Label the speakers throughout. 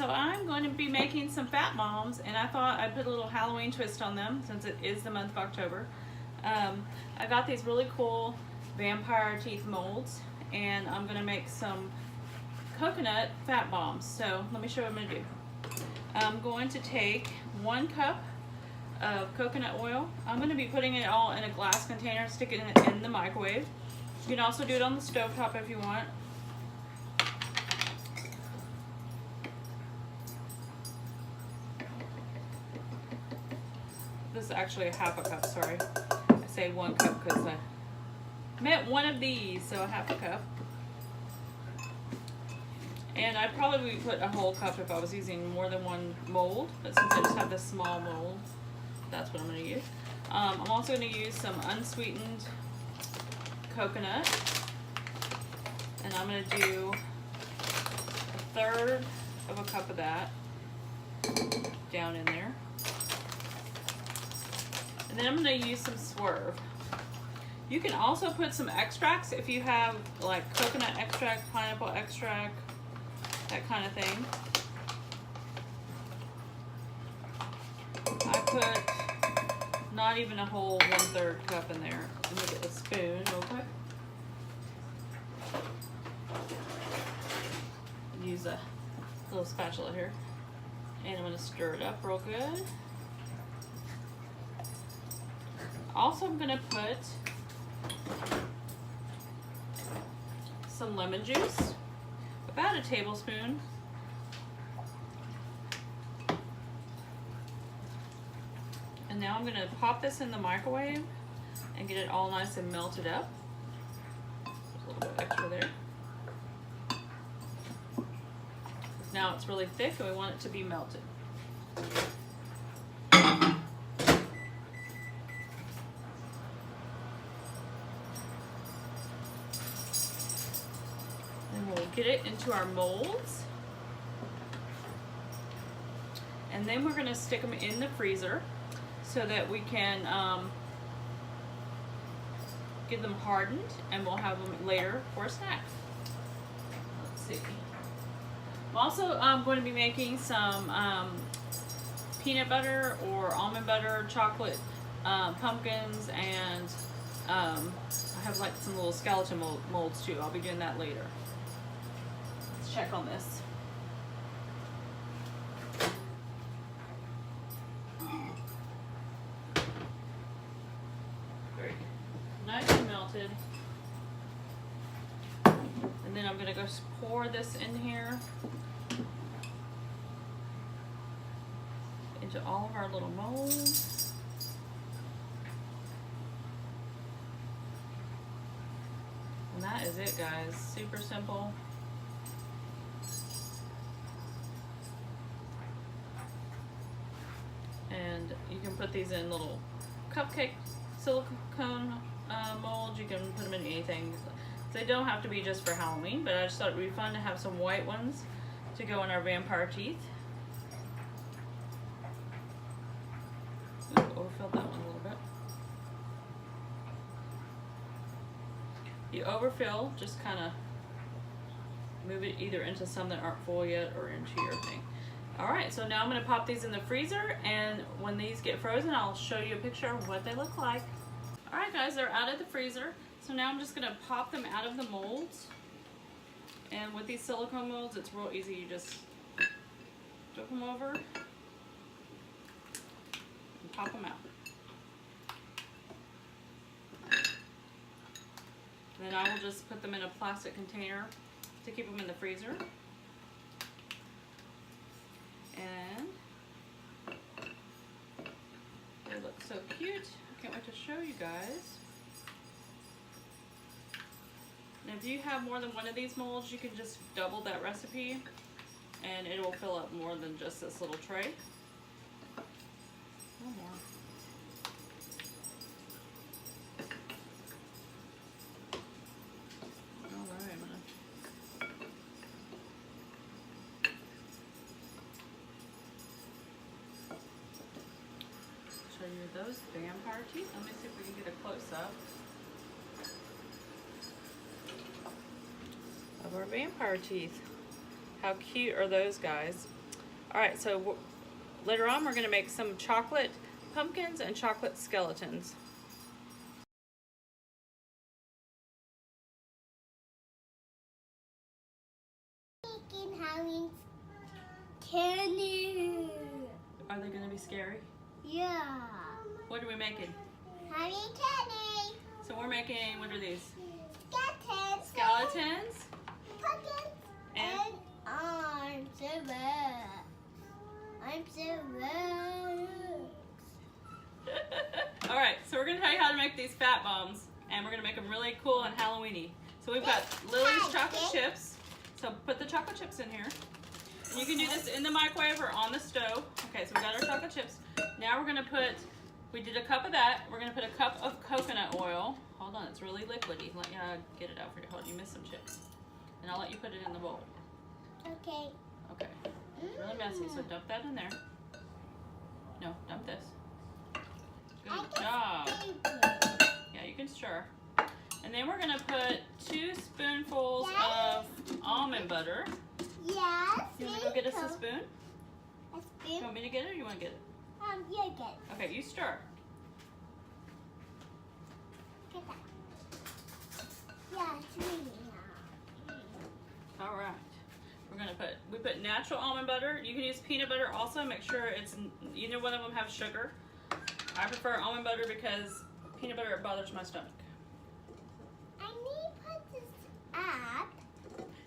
Speaker 1: So I'm going to be making some fat bombs, and I thought I'd put a little Halloween twist on them since it is the month of October. I got these really cool vampire teeth molds, and I'm going to make some coconut fat bombs. So let me show you what I'm going to do. I'm going to take 1 cup of coconut oil. I'm going to be putting it all in a glass container, sticking it in the microwave. You can also do it on the stovetop if you want. This is actually a half a cup, sorry. I say 1 cup because I meant one of these, so a half a cup. And I'd probably put a whole cup if I was using more than 1 mold, but since I just have this small mold, that's what I'm going to use. I'm also going to use some unsweetened coconut, and I'm going to do 1/3 of a cup of that down in there. And then I'm going to use some Swerve. You can also put some extracts if you have like coconut extract, pineapple extract, that kind of thing. I put not even a whole 1/3 cup in there. Let me get a spoon real quick. Use a little spatula here. And I'm going to stir it up real good. Also, I'm going to put some lemon juice, about a tablespoon. And now I'm going to pop this in the microwave and get it all nice and melted up. There's a little bit extra there. Now it's really thick and we want it to be melted. Get it into our molds, and then we're going to stick them in the freezer so that we can get them hardened, and we'll have them later for a snack. Let's see. I'm also going to be making some peanut butter or almond butter, chocolate pumpkins, and I have like some little skeleton molds too. I'll be doing that later. Check on this. Very nice and melted. And then I'm going to go pour this in here into all of our little molds. And that is it, guys. Super simple. And you can put these in little cupcake silicone molds. You can put them in anything. They don't have to be just for Halloween, but I just thought it would be fun to have some white ones to go in our vampire teeth. Ooh, overfilled that one a little bit. You overfill, just kind of move it either into some that aren't full yet or into your thing. Alright, so now I'm going to pop these in the freezer, and when these get frozen, I'll show you a picture of what they look like. Alright guys, they're out of the freezer. So now I'm just going to pop them out of the molds. And with these silicone molds, it's real easy. You just flip them over and pop them out. And then I will just put them in a plastic container to keep them in the freezer. And they look so cute. I can't wait to show you guys. And if you have more than one of these molds, you can just double that recipe and it will fill up more than just this little tray. One more. Alright, I'm gonna show you those vampire teeth. Let me see if we can get a close-up of our vampire teeth. How cute are those guys? All right, so later on we're going to make some chocolate pumpkins and chocolate skeletons.
Speaker 2: Having candy.
Speaker 1: Are they going to be scary?
Speaker 2: Yeah.
Speaker 1: What are we making?
Speaker 2: Having candy.
Speaker 1: So we're making, what are these?
Speaker 2: Skeletons.
Speaker 1: Skeletons.
Speaker 2: Pumpkins.
Speaker 1: And
Speaker 2: I'm so bad. I'm so bad.
Speaker 1: all right, so we're going to tell you how to make these fat bombs, and we're going to make them really cool and Halloweeny. So we've got Lily's chocolate chips. So put the chocolate chips in here. And you can do this in the microwave or on the stove. Okay, so we got our chocolate chips. Now we're gonna put, we did a cup of that. We're gonna put a cup of coconut oil. Hold on, it's really liquidy. Let me get it out for you. Hold on, you missed some chips. And I'll let you put it in the bowl.
Speaker 2: Okay.
Speaker 1: Okay, it's really messy, so dump that in there. No, dump this. Good job. Yeah, you can stir. And then we're gonna put 2 spoonfuls of almond butter.
Speaker 2: Yes.
Speaker 1: You wanna go get us a spoon?
Speaker 2: A
Speaker 1: You
Speaker 2: spoon?
Speaker 1: want me to get it or you wanna get it?
Speaker 2: You get it.
Speaker 1: Okay, you stir.
Speaker 2: Get that. Yeah, it's really
Speaker 1: All right. We're gonna we put natural almond butter. You can use peanut butter also. Make sure it's, either one of them have sugar. I prefer almond butter because peanut butter bothers my stomach.
Speaker 2: I need to put this up.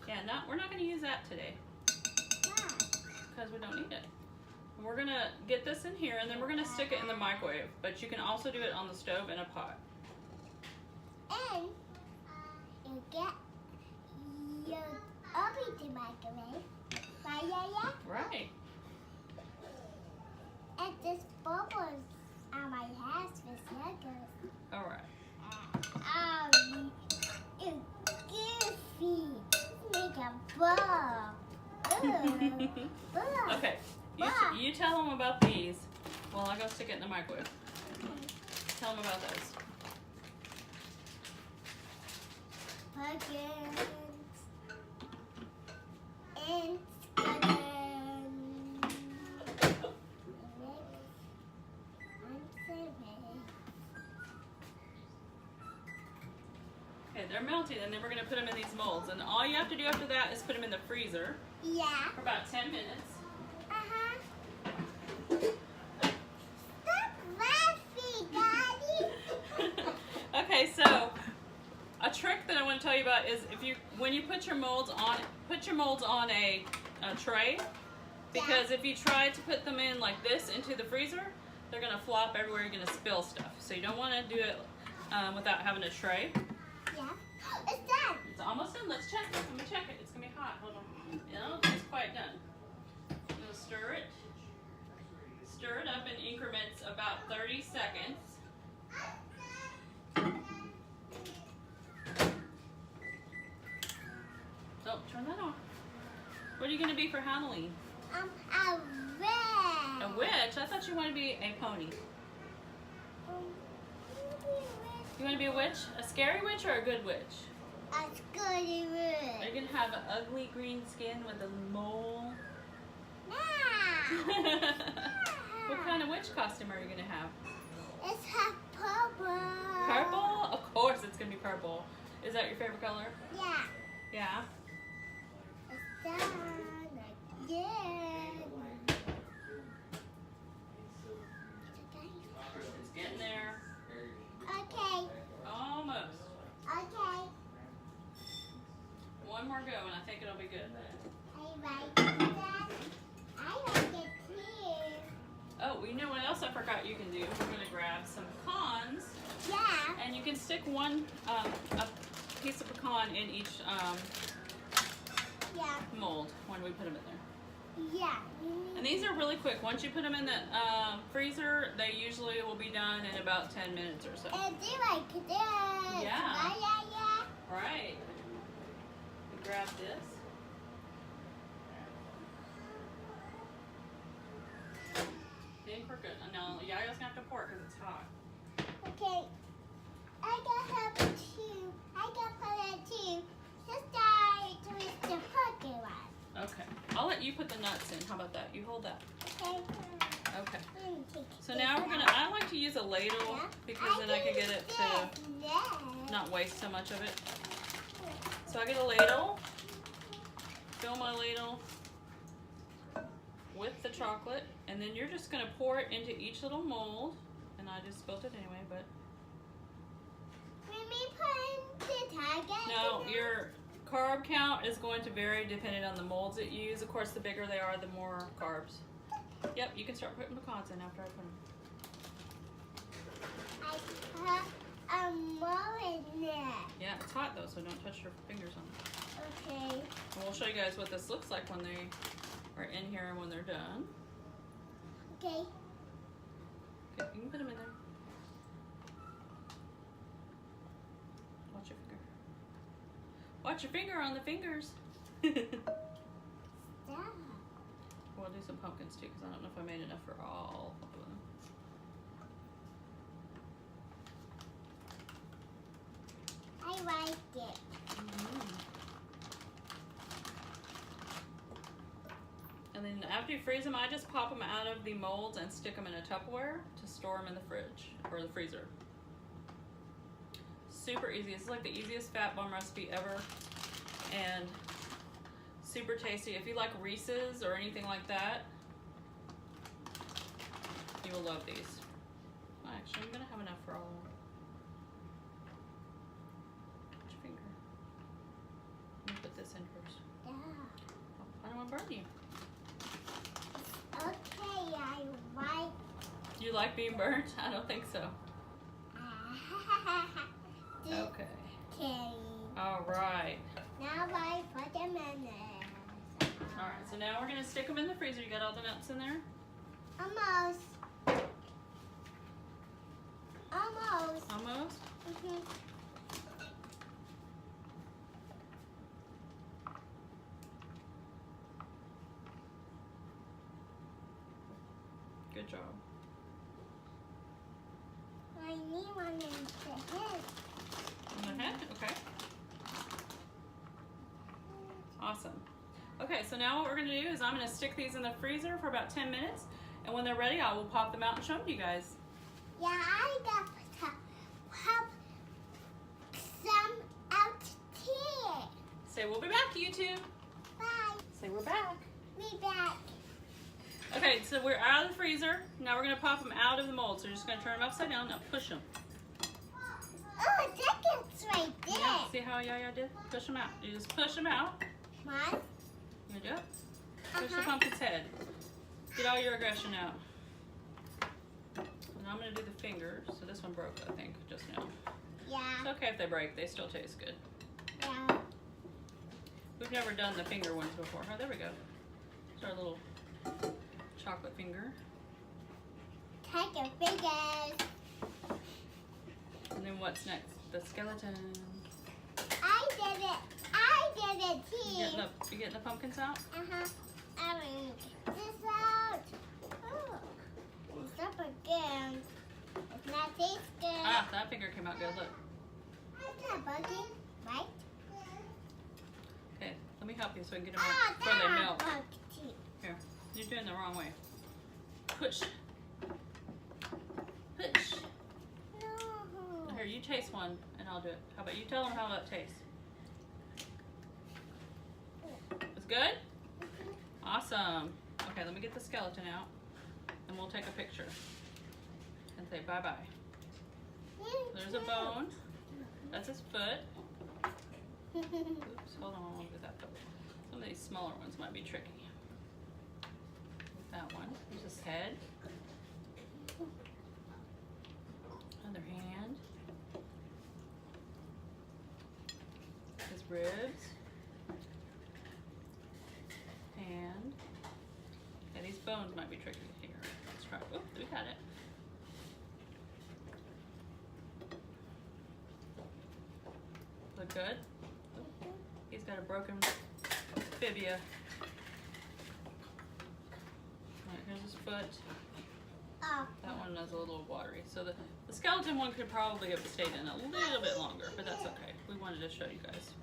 Speaker 1: Yeah, we're not gonna use that today because we don't need it. We're gonna get this in here and then we're gonna stick it in the microwave. But you can also do it on the stove in a pot.
Speaker 2: And you get your oven the microwave. Right, yeah?
Speaker 1: Right.
Speaker 2: And this bubbles on my hands with sugar.
Speaker 1: All right.
Speaker 2: It's goofy. Make a ball.
Speaker 1: Okay. You tell them about these while I go stick it in the microwave. Tell them about those.
Speaker 2: Pumpkins and skeletons.
Speaker 1: Okay, they're melting, and then we're gonna put them in these molds. And all you have to do after that is put them in the freezer
Speaker 2: Yeah.
Speaker 1: for about 10 minutes.
Speaker 2: Stop laughing, Daddy.
Speaker 1: Okay, so a trick that I want to tell you about is when you put your molds on a tray, because if you try to put them in like this into the freezer, they're gonna flop everywhere. You're gonna spill stuff. So you don't want to do it without having a tray.
Speaker 2: Yeah. It's done.
Speaker 1: It's almost done. Let's check it. I'm gonna check it. It's gonna be hot. Hold on. No, it's quite done. I'm gonna stir it. Stir it up in increments about 30 seconds. Oh, turn that off. What are you gonna be for Halloween?
Speaker 2: A red.
Speaker 1: A witch? I thought you wanted to be a pony. You want to be a witch? A scary witch or a good witch?
Speaker 2: A scary
Speaker 1: Are
Speaker 2: red.
Speaker 1: you gonna have an ugly green skin with a mole? What kind of witch costume are you gonna have?
Speaker 2: It's half purple.
Speaker 1: Purple? Of course it's gonna be purple. Is that your favorite color?
Speaker 2: Yeah.
Speaker 1: Yeah.
Speaker 2: It's done again.
Speaker 1: It's getting there.
Speaker 2: Okay.
Speaker 1: Almost.
Speaker 2: Okay.
Speaker 1: One more go and I think it'll be good.
Speaker 2: I like that. I like it too.
Speaker 1: Oh, well, you know what else I forgot you can do? We're gonna grab some pecans.
Speaker 2: Yeah.
Speaker 1: And you can stick one a piece of pecan in each
Speaker 2: Yeah.
Speaker 1: mold when we put them in there.
Speaker 2: Yeah.
Speaker 1: And these are really quick. Once you put them in the freezer, they usually will be done in about 10 minutes or so.
Speaker 2: And do like this.
Speaker 1: Yeah.
Speaker 2: Yeah.
Speaker 1: Right. We grab this. Think we're good. No, Yaya's gonna have to pour it because it's hot.
Speaker 2: Okay. I got help too. I got put it too. Just start with the pocket one.
Speaker 1: Okay. I'll let you you put the nuts in. How about that? You hold that.
Speaker 2: Okay.
Speaker 1: Okay.
Speaker 2: I'm gonna take
Speaker 1: So
Speaker 2: this
Speaker 1: now we're gonna,
Speaker 2: out.
Speaker 1: I like to use a ladle because then I can get it to
Speaker 2: to
Speaker 1: not waste so much of it. So I get a ladle, fill my ladle with the chocolate, and then you're just gonna pour it into each little mold. And I just spilled it anyway, but. No, your carb count is going to vary depending on the molds that you use. Of course, the bigger they are, the more carbs. Yep, you can start putting pecans in after I put them.
Speaker 2: I put a mold in there.
Speaker 1: Yeah, it's hot though, so don't touch your fingers on it.
Speaker 2: Okay.
Speaker 1: And we'll show you guys what this looks like when they are in here and when they're done.
Speaker 2: Okay.
Speaker 1: Okay, you can put them in there. Watch your finger. Watch your finger on the fingers.
Speaker 2: Stop.
Speaker 1: We'll do some pumpkins too, because I don't know if I made enough for all of them.
Speaker 2: I like it.
Speaker 1: And then after you freeze them, I just pop them out of the molds and stick them in a Tupperware to store them in the fridge or the freezer. Super easy. It's like the easiest fat bomb recipe ever, and super tasty. If you like Reese's or anything like that, you will love these. Actually, I'm gonna have enough for all of them. Put your finger. Let me put this in first.
Speaker 2: Yeah.
Speaker 1: I don't want to burn you.
Speaker 2: Okay, I like.
Speaker 1: You like being burnt? I don't think so. Okay.
Speaker 2: Okay.
Speaker 1: All right.
Speaker 2: Now I put them in there.
Speaker 1: All right. So now we're gonna stick them in the freezer. You got all the nuts in there?
Speaker 2: Almost. Almost.
Speaker 1: Almost.
Speaker 2: Mhm.
Speaker 1: Good job.
Speaker 2: I need one in the head.
Speaker 1: On the head? Okay. Awesome. Okay, so now what we're gonna do is I'm gonna stick these in the freezer for about 10 minutes, and when they're ready, I will pop them out and show them to you guys.
Speaker 2: Yeah, I got to pop some out here.
Speaker 1: Say we'll be back, YouTube.
Speaker 2: Bye.
Speaker 1: Say we're back.
Speaker 2: Be back.
Speaker 1: Okay, so we're out of the freezer. Now we're gonna pop them out of the mold. So you're just gonna turn them upside down. Now push them.
Speaker 2: Oh, tickets right there.
Speaker 1: Yeah, see how Yaya did? Push them out. You just push them out.
Speaker 2: Mom?
Speaker 1: You gonna do it? Push the pumpkin's head. Get all your aggression out. And I'm gonna do the fingers. So this one broke, I think, just now. It's
Speaker 2: Yeah.
Speaker 1: okay if they break. They still taste good.
Speaker 2: Yeah.
Speaker 1: We've never done the finger ones before. Oh, there we go. It's our little chocolate finger.
Speaker 2: Take your fingers.
Speaker 1: And then what's next? The skeleton.
Speaker 2: I did it. I did it
Speaker 1: You getting the pumpkins out?
Speaker 2: Uh-huh. I'm gonna get this out. Oh. It's up again. It's not taste good.
Speaker 1: Ah, that finger came out good. Look.
Speaker 2: It's not bugging, right?
Speaker 1: Okay, let me help you so I can get them
Speaker 2: Ah,
Speaker 1: out before they
Speaker 2: that
Speaker 1: melt.
Speaker 2: bugged.
Speaker 1: Here, you're doing the wrong way. Push. Push.
Speaker 2: No.
Speaker 1: Here, you taste one and I'll do it. How about you tell them how it tastes? It's good? Awesome. Okay, let me get the skeleton out and we'll take a picture and say bye-bye. There's a bone. That's his foot. Oops, hold on, I won't do that foot. Some of these smaller ones might be tricky. That one, there's his head. Other hand. His ribs. Hand. Yeah, these bones might be tricky here. Let's try. Oop, we got it. Look good? He's got a broken fibia. Alright, here's his foot.
Speaker 2: Oh.
Speaker 1: That one is a little watery. So the skeleton one could probably have stayed in a little bit longer, but that's okay. We wanted to show you guys.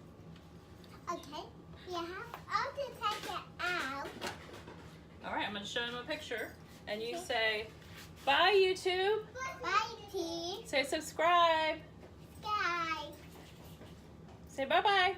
Speaker 2: Okay. Yeah, I'll just take it out.
Speaker 1: All right, I'm going to show him a picture. And you say, bye, YouTube.
Speaker 2: Bye, T.
Speaker 1: Say subscribe.
Speaker 2: Guys.
Speaker 1: Say bye-bye.